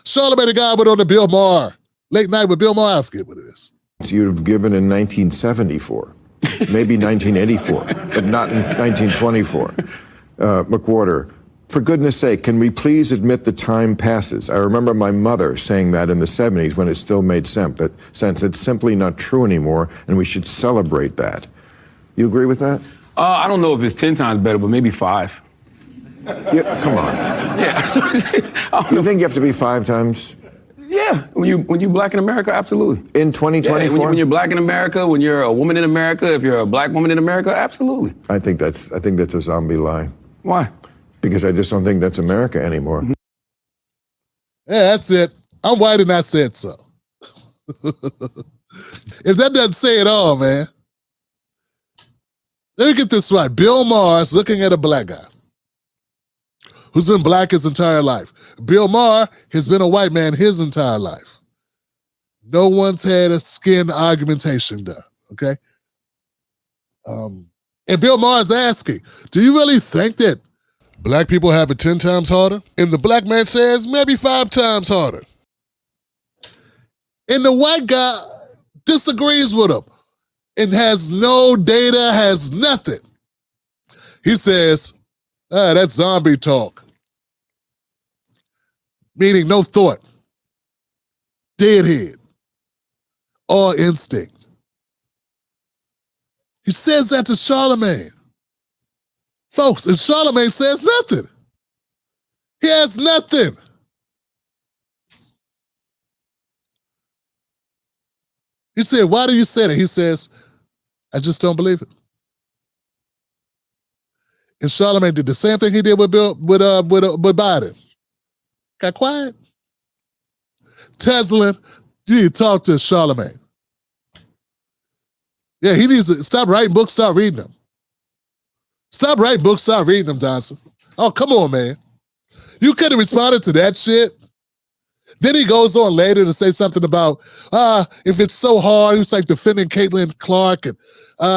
Charlamagne the guy went on to Bill Maher. Late night with Bill Maher, I forget what it is. You'd have given in 1974, maybe 1984, but not in 1924. McWhorter, for goodness sake, can we please admit the time passes? I remember my mother saying that in the 70s when it still made sense. It's simply not true anymore, and we should celebrate that. You agree with that? I don't know if it's 10 times better, but maybe 5. Yeah, come on. Yeah. You think you have to be 5 times? Yeah, when you black in America, absolutely. In 2024? Yeah, when you're black in America, when you're a woman in America, if you're a black woman in America, absolutely. I think that's a zombie lie. Why? Because I just don't think that's America anymore. Yeah, that's it. I'm white and I said so. If that doesn't say it all, man. Let me get this right. Bill Maher's looking at a black guy who's been black his entire life. Bill Maher has been a white man his entire life. No one's had a skin argumentation done, okay? And Bill Maher's asking, do you really think that black people have it 10 times harder? And the black man says, maybe 5 times harder. And the white guy disagrees with him and has no data, has nothing. He says, that's zombie talk. Meaning no thought, deadhead, or instinct. He says that to Charlamagne. Folks, and Charlamagne says nothing. He has nothing. He said, why do you say that? He says, I just don't believe it. And Charlamagne did the same thing he did with Biden. Got quiet. Teslin, you need to talk to Charlamagne. Yeah, he needs to stop writing books, start reading them. Stop writing books, start reading them, Johnson. Oh, come on, man. You could have responded to that shit. Then he goes on later to say something about, if it's so hard, he was like defending Caitlin Clark, and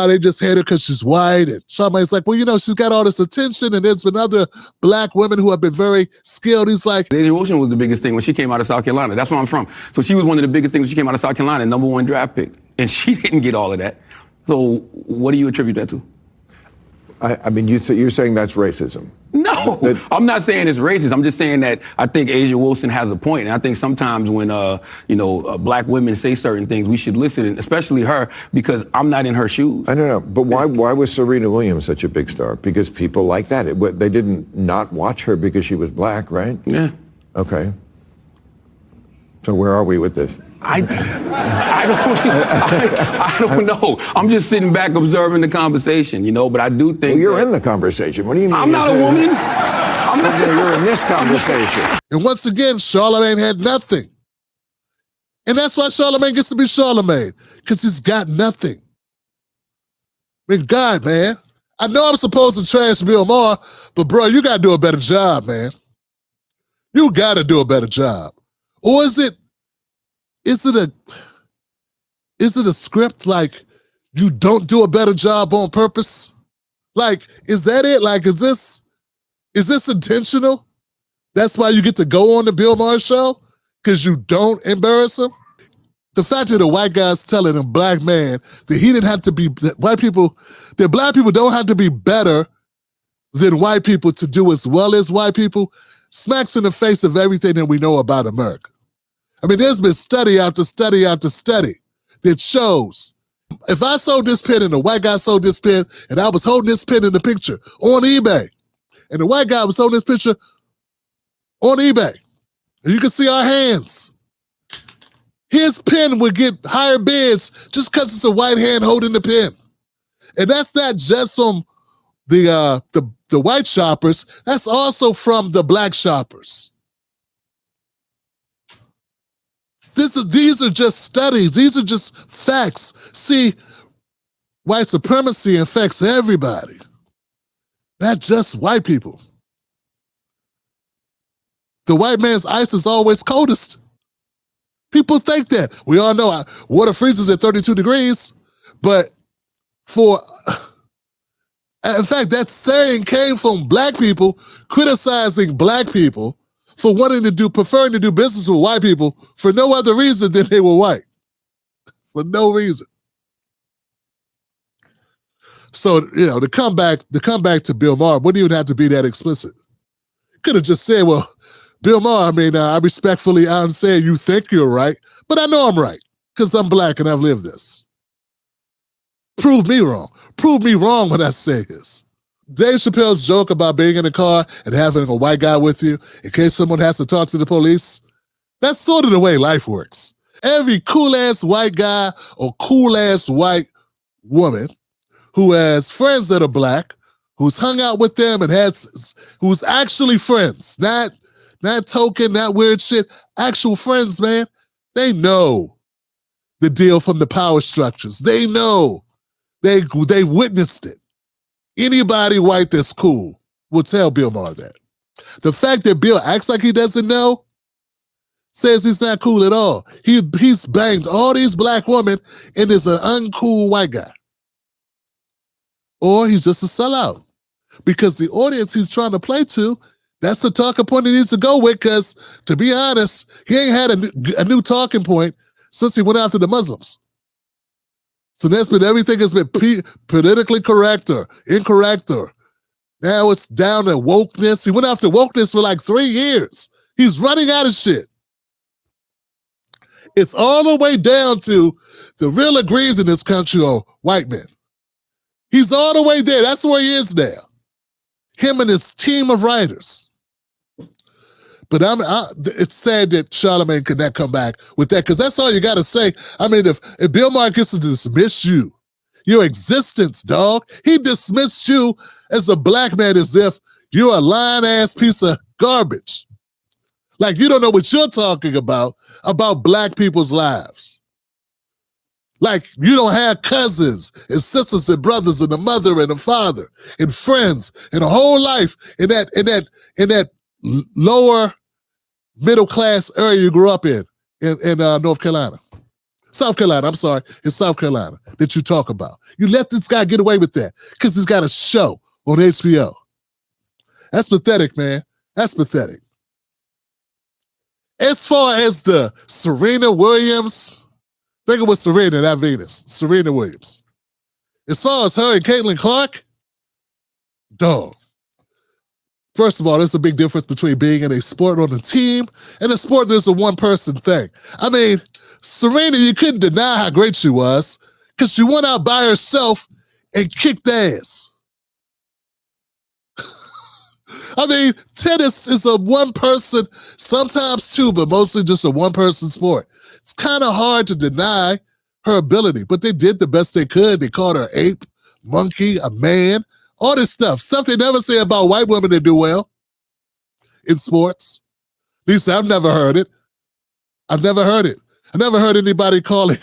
they just hate her because she's white. And Charlamagne's like, well, she's got all this attention, and there's been other black women who have been very skilled. He's like, Asia Wilson was the biggest thing when she came out of South Carolina. That's where I'm from. So she was one of the biggest things when she came out of South Carolina, #1 draft pick. And she didn't get all of that. So what do you attribute that to? I mean, you're saying that's racism. No, I'm not saying it's racist. I'm just saying that I think Asia Wilson has a point. And I think sometimes when, black women say certain things, we should listen, especially her, because I'm not in her shoes. I don't know. But why was Serena Williams such a big star? Because people like that. They didn't not watch her because she was black, right? Yeah. Okay. So where are we with this? I don't know. I'm just sitting back observing the conversation, but I do think you're in the conversation. What do you mean? I'm not a woman. You're in this conversation. And once again, Charlamagne had nothing. And that's why Charlamagne gets to be Charlamagne, because he's got nothing. I mean, God, man. I know I'm supposed to trash Bill Maher, but bro, you got to do a better job, man. You got to do a better job. Or is it a script like you don't do a better job on purpose? Like, is that it? Like, is this intentional? That's why you get to go on the Bill Maher show? Because you don't embarrass him? The fact that a white guy's telling a black man that he didn't have to be, that black people don't have to be better than white people to do as well as white people smacks in the face of everything that we know about America. I mean, there's been study after study after study that shows if I sold this pen and the white guy sold this pen and I was holding this pen in the picture on eBay and the white guy was holding this picture on eBay, and you can see our hands, his pen would get higher bids just because it's a white hand holding the pen. And that's not just from the white shoppers, that's also from the black shoppers. These are just studies. These are just facts. See, white supremacy affects everybody, not just white people. The white man's ice is always coldest. People think that. We all know water freezes at 32 degrees, but in fact, that saying came from black people criticizing black people for preferring to do business with white people for no other reason than they were white. For no reason. So, to come back to Bill Maher wouldn't even have to be that explicit. Could have just said, well, Bill Maher, I respectfully, I'm saying you think you're right, but I know I'm right because I'm black and I've lived this. Prove me wrong. Prove me wrong when I say this. Dave Chappelle's joke about being in a car and having a white guy with you in case someone has to talk to the police, that's sort of the way life works. Every cool-ass white guy or cool-ass white woman who has friends that are black, who's hung out with them and who's actually friends, not token, not weird shit, actual friends, man, they know the deal from the power structures. They know. They witnessed it. Anybody white that's cool will tell Bill Maher that. The fact that Bill acts like he doesn't know says he's not cool at all. He's banged all these black women and is an uncool white guy. Or he's just a sellout. Because the audience he's trying to play to, that's the talking point he needs to go with, because, to be honest, he ain't had a new talking point since he went after the Muslims. So everything has been politically correct or incorrect, or now it's down to wokeness. He went after wokeness for like 3 years. He's running out of shit. It's all the way down to the real aggrieved in this country are white men. He's all the way there. That's where he is now. Him and his team of writers. But it's sad that Charlamagne could not come back with that, because that's all you got to say. If Bill Maher gets to dismiss you, your existence, dog, he dismissed you as a black man as if you're a lying-ass piece of garbage. Like you don't know what you're talking about black people's lives. Like you don't have cousins and sisters and brothers and a mother and a father and friends and a whole life in that lower middle class area you grew up in North Carolina. South Carolina, I'm sorry, in South Carolina that you talk about. You let this guy get away with that because he's got a show on HBO. That's pathetic, man. That's pathetic. As far as the Serena Williams, think it was Serena, not Venus. Serena Williams. As far as her and Caitlin Clark, dog. First of all, there's a big difference between being in a sport on a team and a sport that's a one-person thing. Serena, you couldn't deny how great she was because she went out by herself and kicked ass. Tennis is a one-person, sometimes two, but mostly just a one-person sport. It's kind of hard to deny her ability, but they did the best they could. They called her ape, monkey, a man, all this stuff they never say about white women that do well in sports. At least I've never heard it. I never heard anybody calling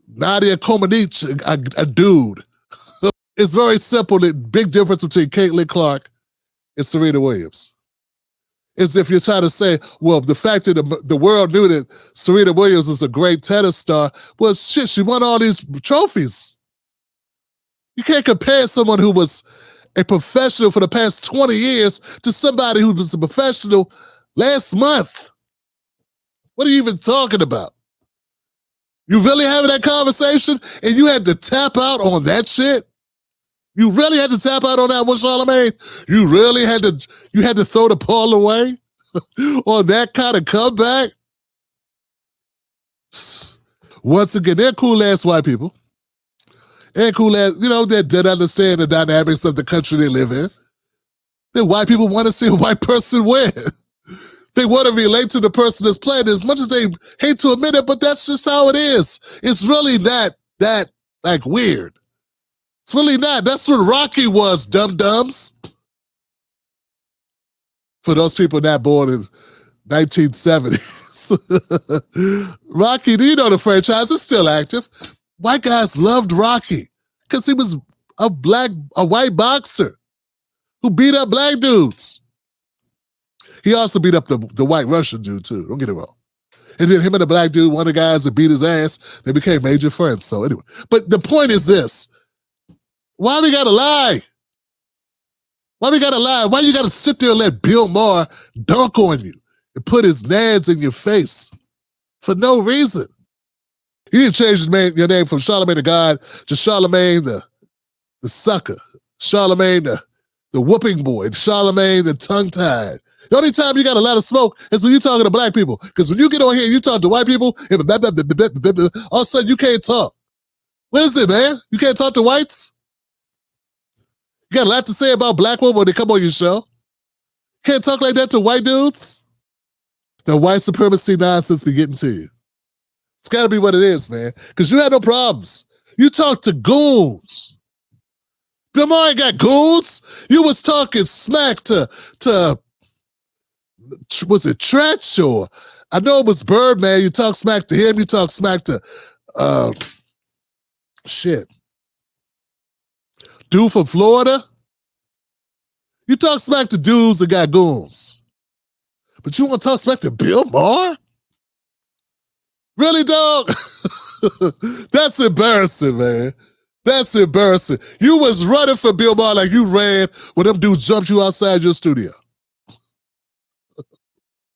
Nadia Comaneci a dude. It's very simple. The big difference between Caitlin Clark and Serena Williams is if you're trying to say, well, the fact that the world knew that Serena Williams was a great tennis star, well, shit, she won all these trophies. You can't compare someone who was a professional for the past 20 years to somebody who was a professional last month. What are you even talking about? You really having that conversation and you had to tap out on that shit? You really had to tap out on that one, Charlamagne? You really had to throw the ball away on that kind of comeback? Once again, they're cool-ass white people. And cool-ass, that understand the dynamics of the country they live in. Then white people want to see a white person win. They want to relate to the person that's playing as much as they hate to admit it, but that's just how it is. It's really not that weird. It's really not. That's what Rocky was, dum-dums. For those people not born in 1970s. Rocky, do you know the franchise is still active? White guys loved Rocky because he was a white boxer who beat up black dudes. He also beat up the white Russian dude too, don't get it wrong. And then him and the black dude, one of the guys that beat his ass, they became major friends. So anyway, but the point is this. Why we gotta lie? Why we gotta lie? Why you gotta sit there and let Bill Maher dunk on you and put his nads in your face for no reason? You didn't change your name from Charlamagne the God to Charlamagne the sucker, Charlamagne the whooping boy, Charlamagne the tongue-tied. The only time you got a lot of smoke is when you're talking to black people. Because when you get on here and you talk to white people, all of a sudden you can't talk. What is it, man? You can't talk to whites? You got a lot to say about black women when they come on your show. Can't talk like that to white dudes? The white supremacy nonsense be getting to you. It's got to be what it is, man. Because you had no problems. You talked to goons. Bill Maher ain't got goons. You was talking smack to was it Tretch or I know it was Birdman. You talk smack to him. You talk smack to dude from Florida. You talk smack to dudes that got goons. But you want to talk smack to Bill Maher? Really, dog? That's embarrassing, man. That's embarrassing. You was running for Bill Maher like you ran when them dudes jumped you outside your studio.